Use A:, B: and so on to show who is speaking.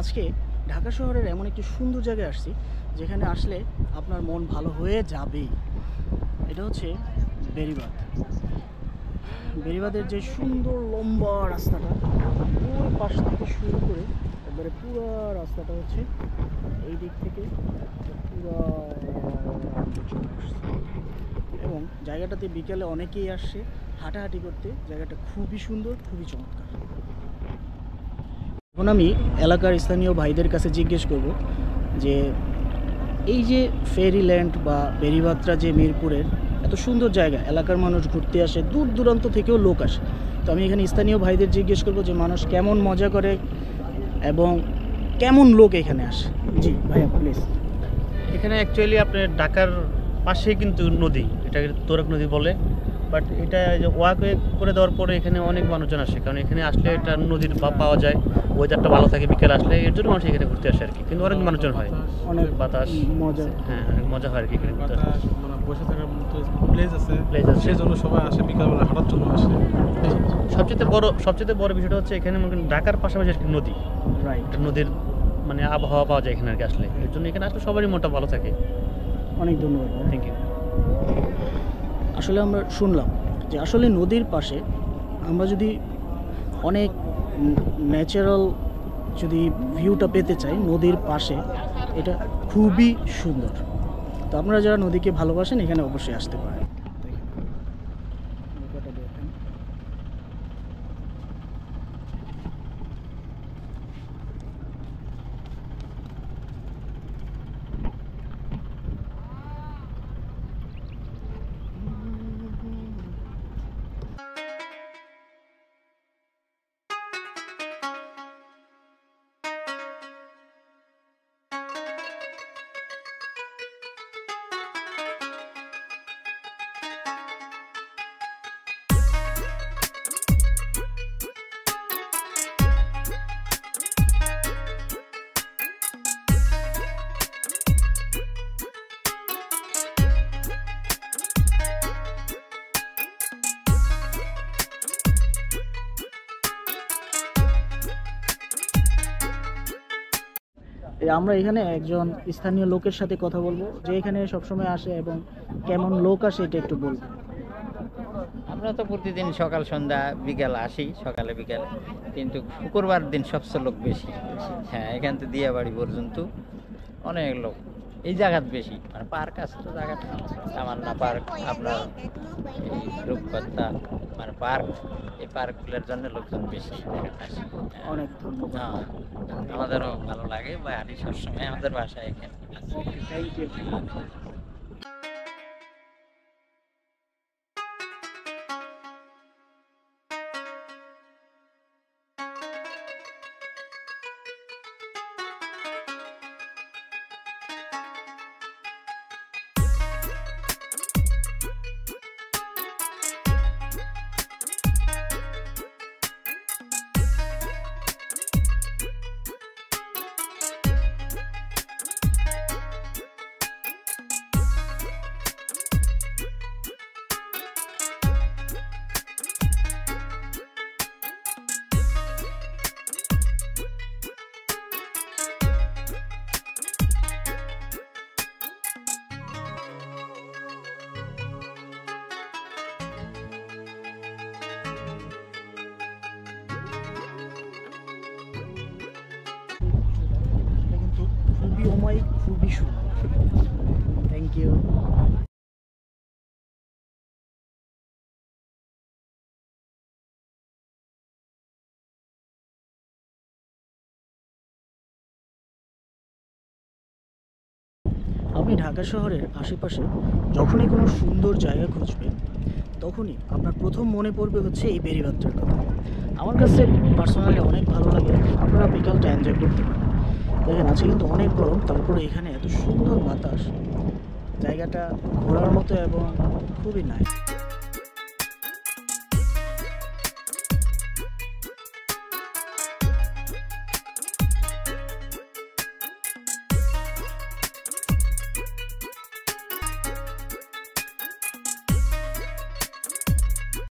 A: আজকে ঢাকা শহরের এমন একটি সুন্দর জায়গায় আসছি যেখানে আসলে আপনার মন ভালো হয়ে যাবেই। এটা হচ্ছে বেড়িবাঁধ। বেড়িবাঁধের যে সুন্দর লম্বা রাস্তাটা, ওই পাশ থেকে শুরু করে একবারে পুরো রাস্তাটা হচ্ছে এই দিক থেকে পুরো চলে আসছে। এবং জায়গাটাতে বিকেলে অনেকেই আসছে হাঁটাহাঁটি করতে। জায়গাটা খুবই সুন্দর, খুবই চমৎকার। এখন আমি এলাকার স্থানীয় ভাইদের কাছে জিজ্ঞেস করব যে এই যে ফেরিল্যান্ড বা বেড়িবাঁধটা যে মিরপুরের এত সুন্দর জায়গা, এলাকার মানুষ ঘুরতে আসে, দূর দূরান্ত থেকেও লোক আসে। তো আমি এখানে স্থানীয় ভাইদের জিজ্ঞেস করব যে মানুষ কেমন মজা করে এবং কেমন লোক এখানে আসে। জি ভাইয়া প্লিজ।
B: এখানে অ্যাকচুয়ালি আপনার ঢাকার পাশেই কিন্তু নদী, এটাকে তোরাক নদী বলে। বাট এটা যে ওয়াকওয়ে করে দেওয়ার পরে এখানে অনেক মানুষজন আসে, কারণ এখানে আসলে এটা নদীর পাওয়া যায়, ওয়েদারটা ভালো থাকে বিকেল আসলে, এর জন্য মানুষ এখানে ঘুরতে আসে আর কি। কিন্তু অনেক মানুষজন হয়,
A: অনেক
B: বাতাস,
A: মজা।
B: হ্যাঁ অনেক মজা হয় আর কি এখানে ঘুরতে আসলে।
C: মানে বসে থাকার মতো প্লেস আছে,
B: সেই
C: জন্য সবাই আসে, বিকালবেলা হাঁটার জন্য আসে।
B: সবচেয়ে বড় বিষয়টা হচ্ছে এখানে মনে করেন ঢাকার পাশাপাশি একটা নদী,
A: রাইট,
B: একটা নদীর মানে আবহাওয়া পাওয়া যায় এখানে আর কি আসলে। এর জন্য এখানে আসলে সবারই মনটা ভালো থাকে।
A: অনেক ধন্যবাদ।
B: Thank you.
A: আসলে আমরা শুনলাম যে আসলে নদীর পাশে আমরা যদি অনেক ন্যাচারাল যদি ভিউটা পেতে চাই, নদীর পাশে এটা খুবই সুন্দর। তো আপনারা যারা নদীকে ভালোবাসেন এখানে অবশ্যই আসতে পারেন। আমরা এখানে একজন স্থানীয় লোকের সাথে কথা বলবো যে এখানে সবসময় আসে এবং কেমন লোক আসে এটা একটু বলবো।
D: আমরা তো প্রতিদিন সকাল সন্ধ্যা বিকেল আসি, সকালে বিকেলে, কিন্তু শুক্রবার দিন সবচেয়ে লোক বেশি। হ্যাঁ, এখান থেকে দিয়াবাড়ি পর্যন্ত অনেক লোক এই জায়গাত বেশি। মানে পার্ক আছে তো, জায়গাটা সামান্য পার্ক, আপনার এই রূপকথা মানে পার্ক, এই পার্কগুলোর জন্য লোকজন বেশি এখানে আসে।
A: অনেক ধন্যবাদ।
D: হ্যাঁ, আমাদেরও ভালো লাগে বা আমি সবসময় আমাদের বাসায় এখানে
A: ওকে, থ্যাংক ইউ। কিন্তু খুবই অমায়িক, খুবই সুন্দর। Thank you. আপনি ঢাকা শহরের আশেপাশে যখনই কোনো সুন্দর জায়গা খুঁজবেন তখনই আপনার প্রথম মনে পড়বে হচ্ছে এই বেড়িবাঁধটার কথা। আমার কাছে পার্সোনালি অনেক ভালো লাগে। আপনারা বিকালটা এনজয় করতে পারেন। দেখেন আজকে কিন্তু অনেক গরম, তারপরে এখানে এত সুন্দর বাতাস, জায়গাটা ঘোরার মতো এবং খুবই নাইস।